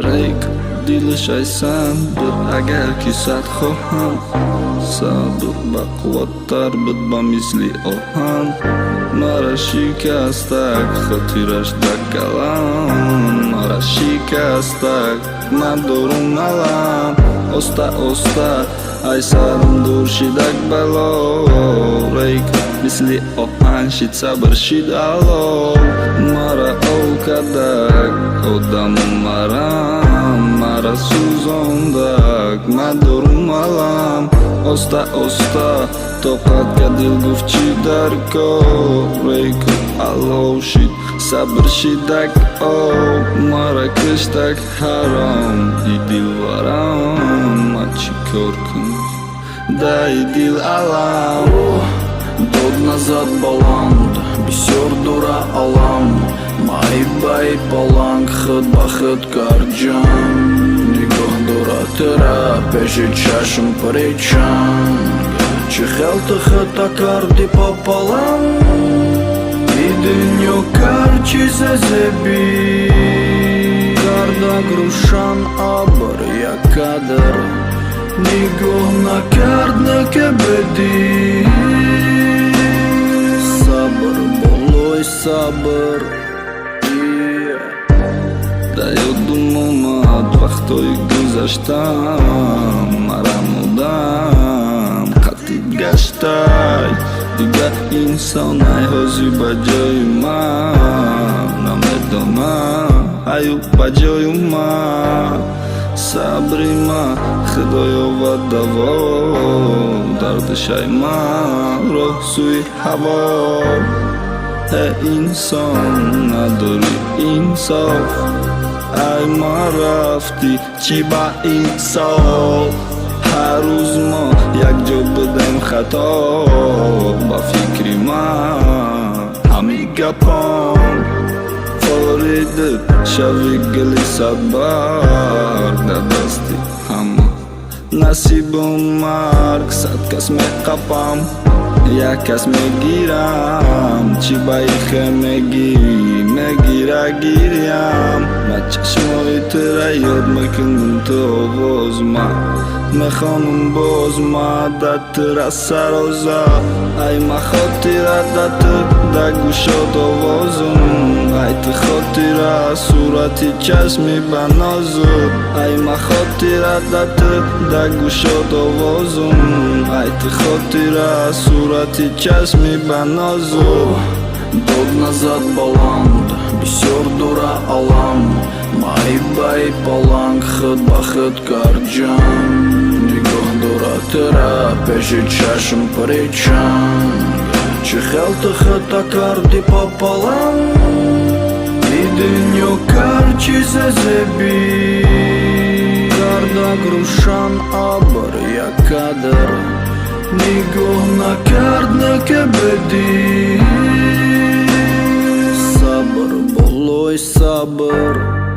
Reyk dilishaysan bir agarki sadxoham Sabr baquvvattar bid bamisli ohan Mara shikastak xotirashdak kalam Mara shikastak nadorum alam Osta osta ay sarim durshidak balo Reyk misli ohan shid sabr shid alov Mara ovkadak odamum maram Mara suzondak nadorum alam Osta osta toqatga dil gufchi darko Reyk alov shid sabr shidak oh Mara kishtak haram I dilvaram Machi korkun да и дил алам Дод назад баланд бисёр дура алам Май бай паланг хыд бахыд карджан Нигоh дура тыра пеши чашым паричан Чехелты хыд акарди пополам И дынё карчи зазеби Карда грушан абр я кадр Нигоh на кардна кебеди Sabır bolloy sabır Дает думать вахтой гузаштам Марамудам хатит гаштай Дига инсонай хози баджоюма Намедома аю баджоюма Сабрима хидоёва даво Дардшайма роҳ сӯи ҳаво Э инсон надори инсоф Ай ма рафти чӣ ба инсоф Ҳар рӯз мо якҷо будем хато Ба фикри ман ҳами гапон Форидид шави гили садбар Дар дасти ҳама насибу марг Сад кас меқапам як кас мегирам Чӣ ба ихе мегирӣ мегира гирям Ма чашмои тира ёд мекунам ту овоз ма Мехонам боз ма дар тира сароза Ай ма хотира дар ту дар гӯшот овозум Ай ту хотира сурати чашми ба нозук Ай ма хотира дар ту дар гӯшот овозум Ай ту хотира сурати чашми ба нозук Дод назад баланд бисёр дура алам Май бай паланг хыд ба хыд карджан Нигоh дура тыра пеши чашым паричан Чехелты хыд акарди пополам И дынё карчи зазеби Карда грушан абр я кадр Нигоh на кардна кебеди Sabır bolloy sabır